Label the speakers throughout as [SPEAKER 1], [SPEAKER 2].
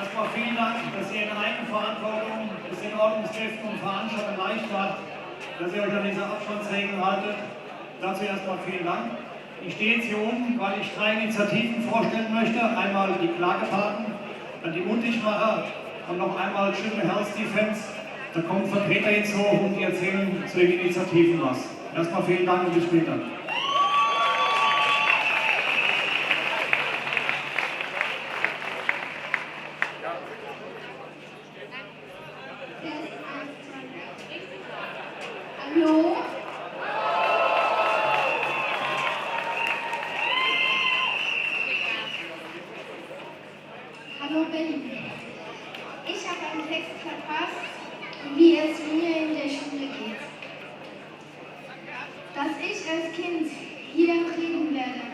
[SPEAKER 1] Erstmal vielen Dank, dass ihr in Eigenverantwortung es den Ordnungskräften und Veranstaltern leicht macht, dass ihr euch an diese Abstandsregeln haltet. Dazu erstmal vielen Dank. Ich stehe jetzt hier oben, weil ich 3 Initiativen vorstellen möchte. Einmal die Klagepaten, dann die Munddichtmacher und noch einmal Children Health Defense. Da kommen Vertreter jetzt hoch und die erzählen zu den Initiativen was. Erstmal vielen Dank und bis später.
[SPEAKER 2] Hallo? Hallo Berlin. Ich habe einen Text verfasst, wie es mir in der Schule geht. Dass ich als Kind hier in Frieden werde,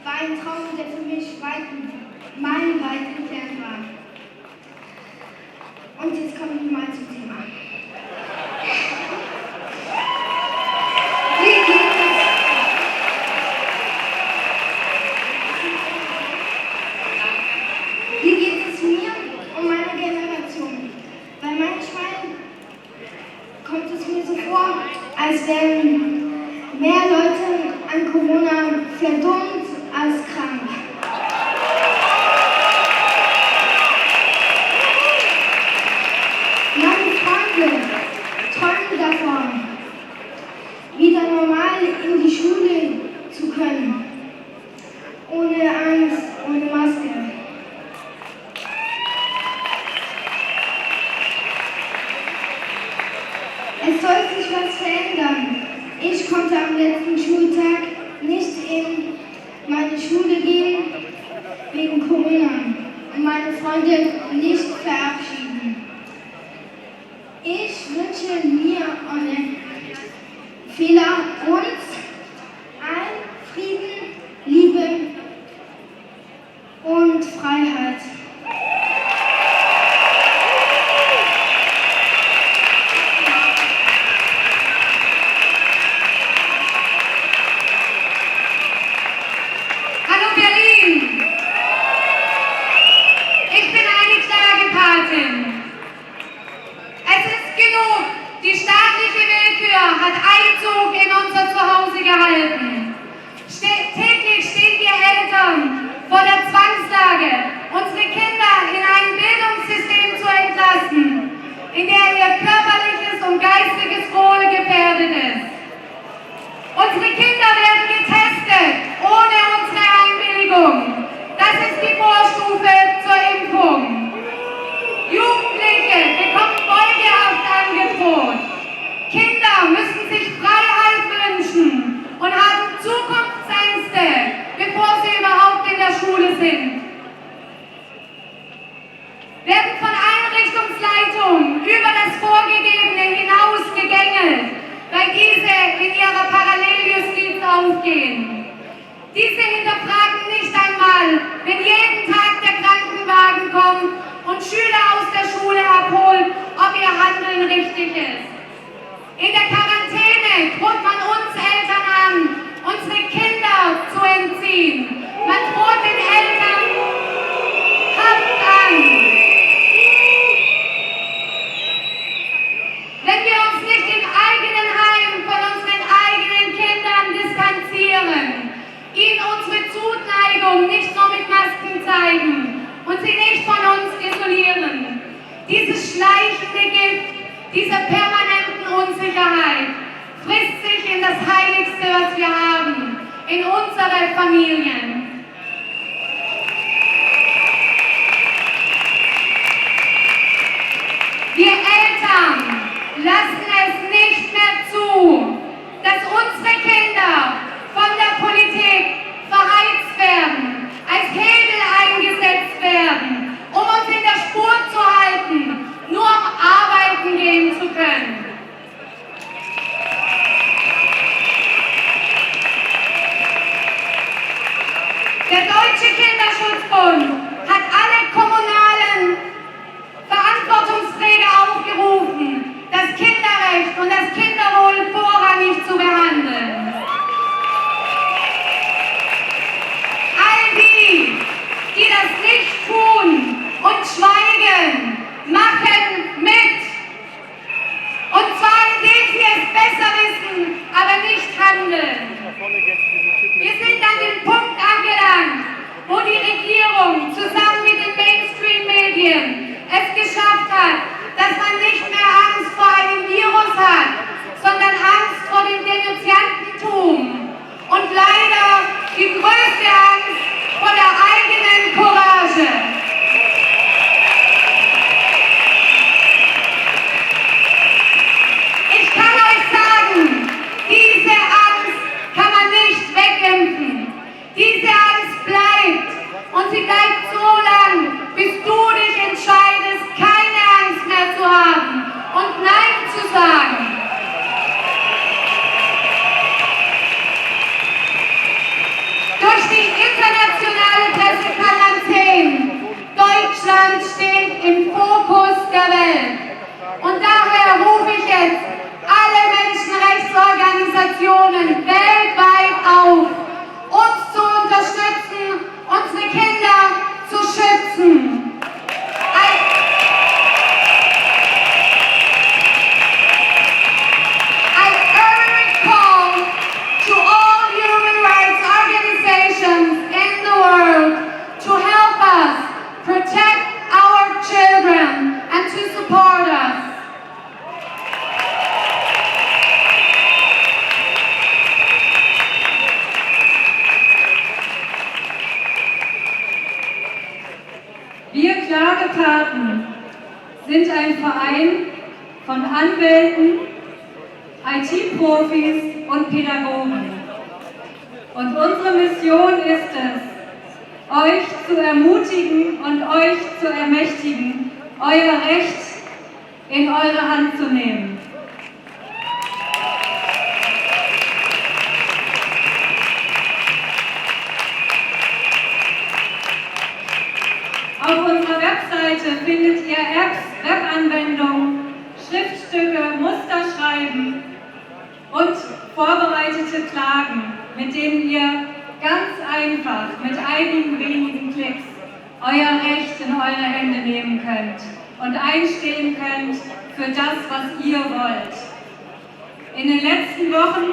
[SPEAKER 2] war ein Traum, der für mich meilenweit entfernt war. Und jetzt komme ich mal zum Thema. Wie geht es mir und meiner Generation? Weil manchmal kommt es mir so vor, als wären mehr Leute an Corona verdummt als krank. Meine Freunde träumen davon, wieder normal in die Schule zu können, ohne Angst, ohne Maske. Es soll sich was verändern. Ich konnte am letzten Schultag nicht in meine Schule gehen wegen Corona und meine Freunde nicht verabschieden. Ich wünsche mir ohne Fehler uns allen Frieden, Liebe und Freiheit.
[SPEAKER 3] Hallo Berlin! Ich bin eine Klagepatin. Es ist genug. Die staatliche Willkür hat Einzug in unser Zuhause gehalten. Täglich stehen wir Eltern vor der Zwangslage, unsere Kinder in ein Bildungssystem zu entlassen, in der ihr körperliches und geistiges Wohl gefährdet ist. Unsere Kinder werden getestet, ohne unsere Einwilligung. Das ist die Vorstufe zur Impfung. Jugendliche bekommen Folgehaft angedroht. Kinder müssen sich Freiheit wünschen und haben Zukunftsängste, bevor sie überhaupt in der Schule sind. Werden von Einrichtungsleitungen über das Vorgegebene hinaus gegängelt, weil diese in ihrer Paralleljustiz aufgehen. Diese hinterfragen nicht einmal, wenn jeden Tag der Krankenwagen kommt und Schüler aus der Schule abholt, ob ihr Handeln richtig ist. In der Quarantäne droht man uns Eltern an, unsere Kinder zu entziehen. Man droht den Eltern Haft an. Wenn wir uns nicht im eigenen Heim von unseren eigenen Kindern distanzieren, ihnen unsere Zuneigung nicht nur mit Masken zeigen und sie nicht von uns isolieren, dieses schleichende Gift dieser permanenten Unsicherheit frisst sich in das Heiligste, was wir haben, in unsere Familien. Wir Eltern lassen es nicht mehr zu, dass unsere Kinder von der Politik verheizt werden, als Hebel eingesetzt werden, um uns in der Spur zu halten, nur um arbeiten gehen zu können. und Schweigen machen mit. Und zwar indem sie es besser wissen, aber nicht handeln. Wir sind an dem Punkt angelangt, wo die Regierung zusammen mit den Mainstream-Medien es geschafft hat, dass man nicht mehr Angst vor einem Virus hat, sondern Angst vor dem Denunziantentum. Und leider die größte Angst vor der eigenen Courage. Ich kann euch sagen, diese Angst kann man nicht wegimpfen. Diese Angst bleibt und sie bleibt so lang, bis du dich entscheidest, keine Angst mehr zu haben und Nein zu sagen. Durch die internationale Presse kann man sehen, Deutschland steht im Fokus der Welt. Und daher rufe ich jetzt alle Menschenrechtsorganisationen weltweit auf, uns zu unterstützen, unsere Kinder zu schützen. I urgently call to all human rights organizations in the world to help us protect our children and to support us.
[SPEAKER 4] Wir Klagepaten sind ein Verein von Anwälten, IT-Profis und Pädagogen. Und unsere Mission ist es, euch zu ermutigen und euch zu ermächtigen, euer Recht in eure Hand zu nehmen. Auf unserer Webseite findet ihr Apps, Webanwendungen, Schriftstücke, Musterschreiben und vorbereitete Klagen, mit denen ihr ganz einfach mit einigen wenigen Klicks euer Recht in eure Hände nehmen könnt und einstehen könnt für das, was ihr wollt. In den letzten Wochen,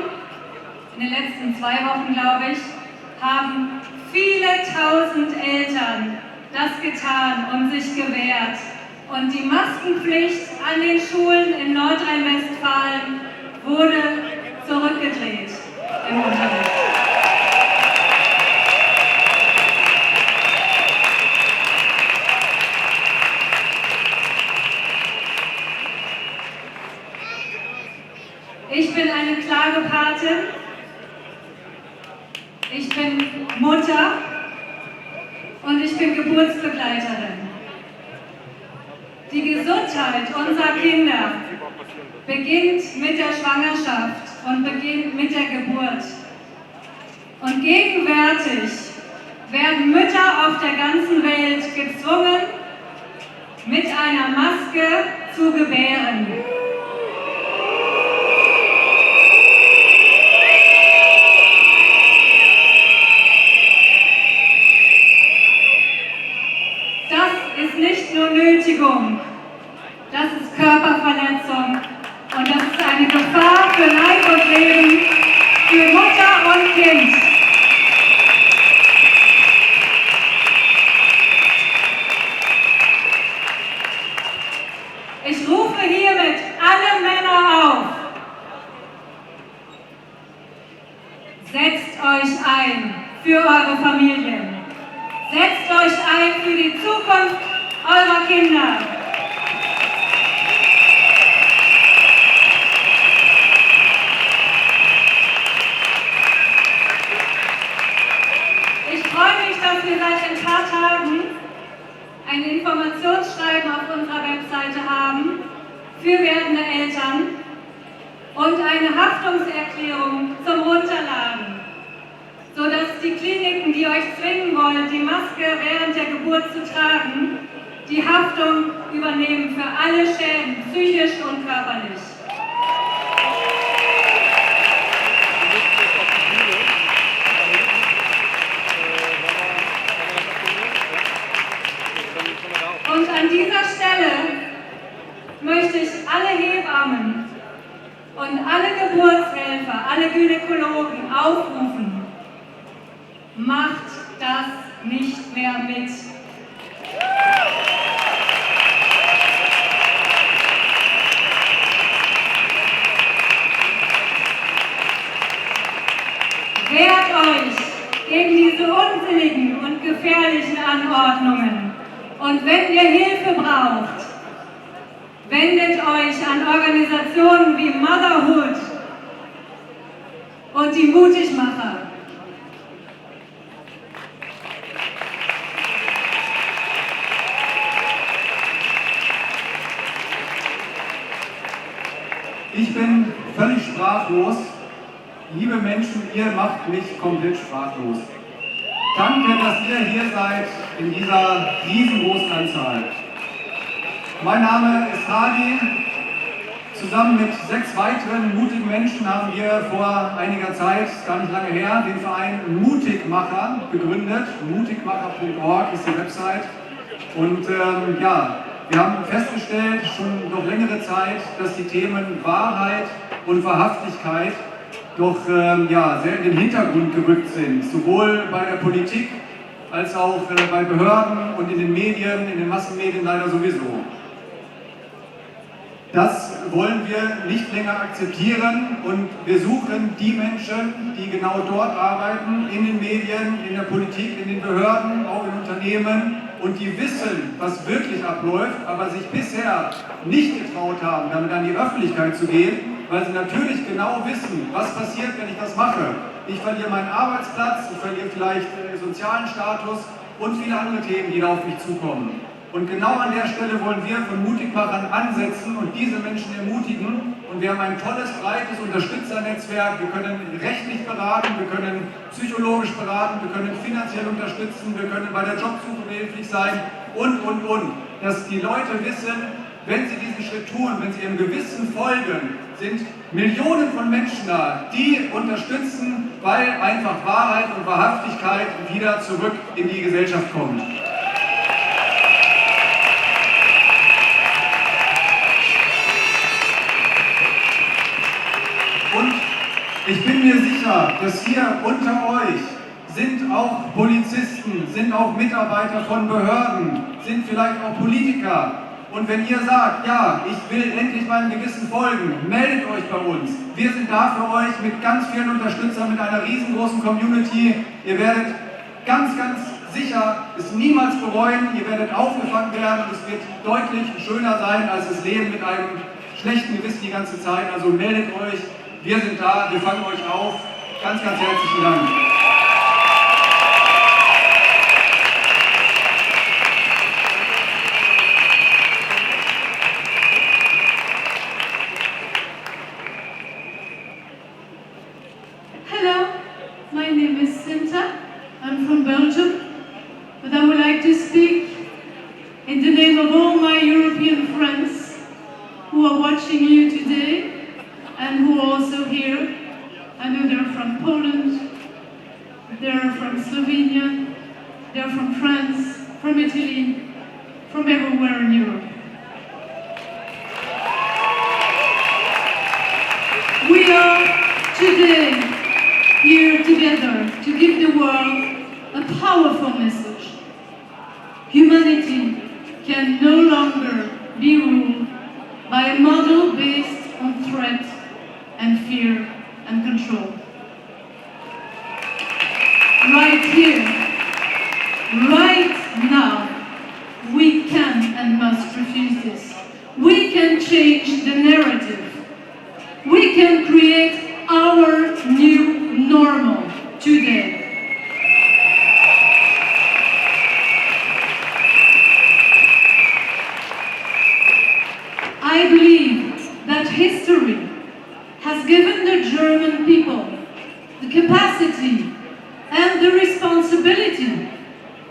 [SPEAKER 4] in den letzten 2 Wochen, glaube ich, haben viele tausend Eltern das getan und sich gewehrt. Und die Maskenpflicht an den Schulen in Nordrhein-Westfalen wurde zurückgedreht im Unterricht. Ich bin eine Klagepatin, ich bin Mutter und ich bin Geburtsbegleiterin. Die Gesundheit unserer Kinder beginnt mit der Schwangerschaft und beginnt mit der Geburt. Und gegenwärtig werden Mütter auf der ganzen Welt gezwungen, mit einer Maske zu gebären. Das ist nicht nur Nötigung, das ist Körperverletzung und das ist eine Gefahr für Leib und Leben, für Mutter und Kind. Ich rufe hiermit alle Männer auf. Setzt euch ein für eure Familien. Setzt euch ein für die Zukunft eurer Kinder. Ich freue mich, dass wir seit ein paar Tagen ein Informationsschreiben auf unserer Webseite haben für werdende Eltern und eine Haftungserklärung zum Runterladen, sodass die Kliniken, die euch zwingen wollen, die Maske während der Geburt zu tragen, die Haftung übernehmen für alle Schäden, psychisch und körperlich. Und an dieser Stelle möchte ich alle Hebammen und alle Geburtshelfer, alle Gynäkologen aufrufen, macht das nicht mehr mit. Wehrt euch gegen diese unsinnigen und gefährlichen Anordnungen. Und wenn ihr Hilfe braucht, wendet euch an Organisationen wie Motherhood und die Mutigmacher.
[SPEAKER 5] Ich bin völlig sprachlos. Liebe Menschen, ihr macht mich komplett sprachlos. Danke, dass ihr hier seid in dieser riesengroßen Anzahl. Mein Name ist Hadi. Zusammen mit 6 weiteren mutigen Menschen haben wir vor einiger Zeit, gar nicht lange her, den Verein Mutigmacher gegründet. Mutigmacher.org ist die Website. Und wir haben festgestellt, schon noch längere Zeit, dass die Themen Wahrheit und Wahrhaftigkeit doch sehr in den Hintergrund gerückt sind, sowohl bei der Politik als auch bei Behörden und in den Medien, in den Massenmedien leider sowieso. Das wollen wir nicht länger akzeptieren und wir suchen die Menschen, die genau dort arbeiten, in den Medien, in der Politik, in den Behörden, auch in Unternehmen und die wissen, was wirklich abläuft, aber sich bisher nicht getraut haben, damit an die Öffentlichkeit zu gehen, weil sie natürlich genau wissen, was passiert, wenn ich das mache. Ich verliere meinen Arbeitsplatz, ich verliere vielleicht sozialen Status und viele andere Themen, die da auf mich zukommen. Und genau an der Stelle wollen wir von Mutigmachern ansetzen und diese Menschen ermutigen. Und wir haben ein tolles, breites Unterstützernetzwerk. Wir können rechtlich beraten, wir können psychologisch beraten, wir können finanziell unterstützen, wir können bei der Jobsuche behilflich sein und. Dass die Leute wissen, wenn sie diesen Schritt tun, wenn sie ihrem Gewissen folgen, sind Millionen von Menschen da, die unterstützen, weil einfach Wahrheit und Wahrhaftigkeit wieder zurück in die Gesellschaft kommt. Und ich bin mir sicher, dass hier unter euch sind auch Polizisten, sind auch Mitarbeiter von Behörden, sind vielleicht auch Politiker. Und wenn ihr sagt, ja, ich will endlich meinem Gewissen folgen, meldet euch bei uns. Wir sind da für euch mit ganz vielen Unterstützern, mit einer riesengroßen Community. Ihr werdet ganz sicher es niemals bereuen. Ihr werdet aufgefangen werden und es wird deutlich schöner sein als das Leben mit einem schlechten Gewissen die ganze Zeit. Also meldet euch. Wir sind da, wir fangen euch auf. Ganz herzlichen Dank.
[SPEAKER 6] Hello, my name is Sinta. I'm from Belgium, but I would like to speak in the name of all my European friends who are watching you today and who are also here. I know they're from Poland, they're from Slovenia, they're from France, from Italy, from everywhere in Europe. We are today here together to give the world a powerful message. Humanity can no longer be ruled by a model based on threat and fear and control. Right here, right now, we can and must refuse this. We can change the narrative. We can create our new normal today. I believe that history has given the German people the capacity and the responsibility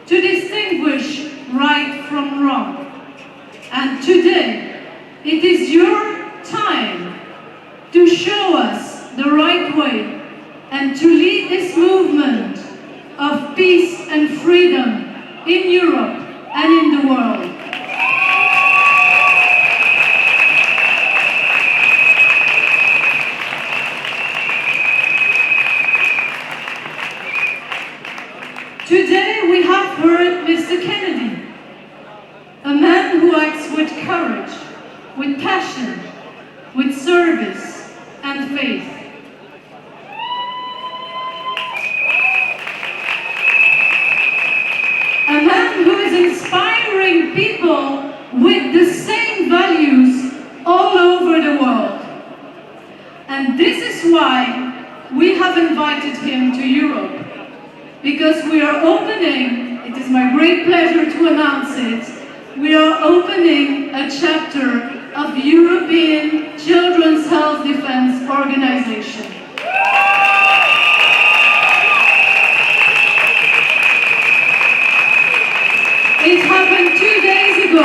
[SPEAKER 6] to distinguish right from wrong. And today, it is your time to show us the right way and to lead this movement of peace and freedom in Europe and in the world. with the same values all over the world. And this is why we have invited him to Europe. Because we are opening, it is my great pleasure to announce it, we are opening a chapter of European Children's Health Defense Organization. It happened 2 days ago,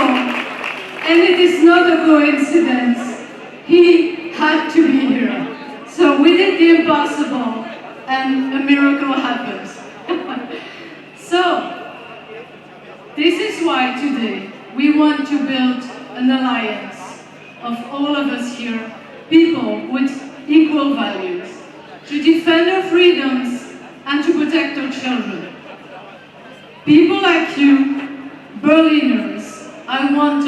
[SPEAKER 6] and it is not a coincidence. He had to be here. So we did the impossible, and a miracle happened. So, this is why today we want to build an alliance of all of us here, people with equal values, to defend our freedoms and to protect our children. People like you, Berliners, I want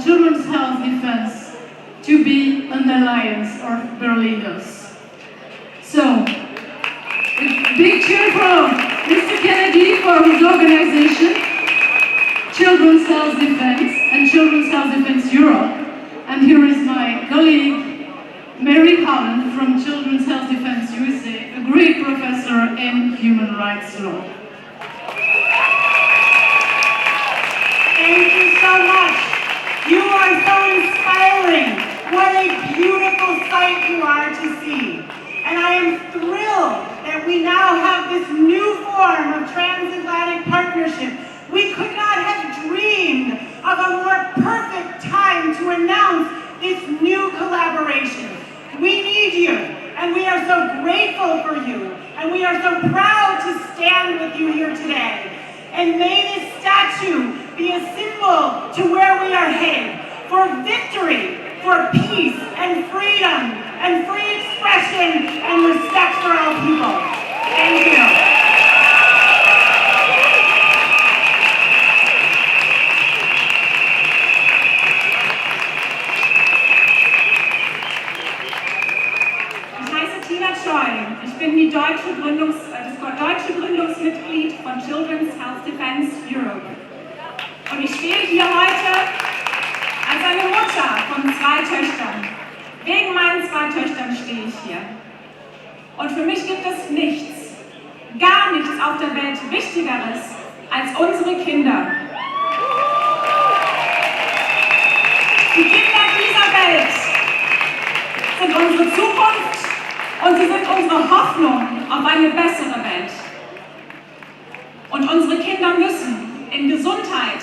[SPEAKER 6] Children's Health Defense to be an alliance of Berliners. So, a big cheer for Mr. Kennedy for his organization, Children's Health Defense and Children's Health Defense Europe. And here is my colleague, Mary Holland from Children's Health Defense USA, a great professor in human rights law.
[SPEAKER 7] Thank you so much. You are so inspiring. What a beautiful sight you are to see. And I am thrilled that we now have this new form of transatlantic partnership. We could not have dreamed of a more perfect time to announce this new collaboration. We need you, and we are so grateful for you, and we are so proud to stand with you here today. And may this statue be a symbol to where we are headed, for victory, for peace and freedom, and free expression and respect for all people. Thank you.
[SPEAKER 8] Ich bin das deutsche Gründungsmitglied von Children's Health Defense Europe. Und ich stehe hier heute als eine Mutter von 2 Töchtern. Wegen meinen 2 Töchtern stehe ich hier. Und für mich gibt es nichts, gar nichts auf der Welt Wichtigeres als unsere Kinder. Die Kinder dieser Welt sind unsere Zukunft. Und sie sind unsere Hoffnung auf eine bessere Welt. Und unsere Kinder müssen in Gesundheit,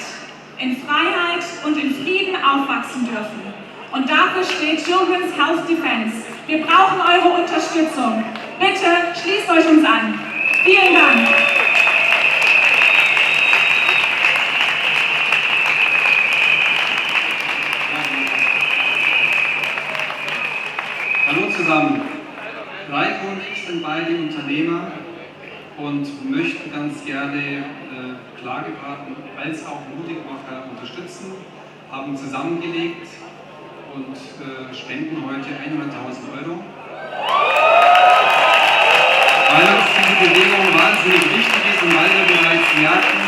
[SPEAKER 8] in Freiheit und in Frieden aufwachsen dürfen. Und dafür steht Children's Health Defense. Wir brauchen eure Unterstützung. Bitte schließt euch uns an. Vielen Dank.
[SPEAKER 9] Hallo zusammen. Reiko und ich sind beide Unternehmer und möchten ganz gerne Klagepaten als auch Mutigmacher unterstützen, haben zusammengelegt und spenden heute 100.000 €. Weil uns diese Bewegung wahnsinnig wichtig ist und weil wir bereits merken,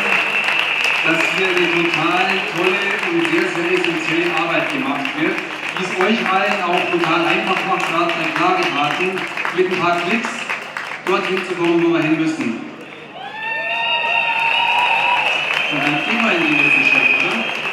[SPEAKER 9] dass hier eine total tolle und sehr, sehr essentielle Arbeit gemacht wird, die es euch allen auch total einfach macht, gerade bei Klagepaten, mit ein paar Klicks dorthin zu kommen, wo wir hin müssen. Und dann gehen wir in die nächste Schritt, oder?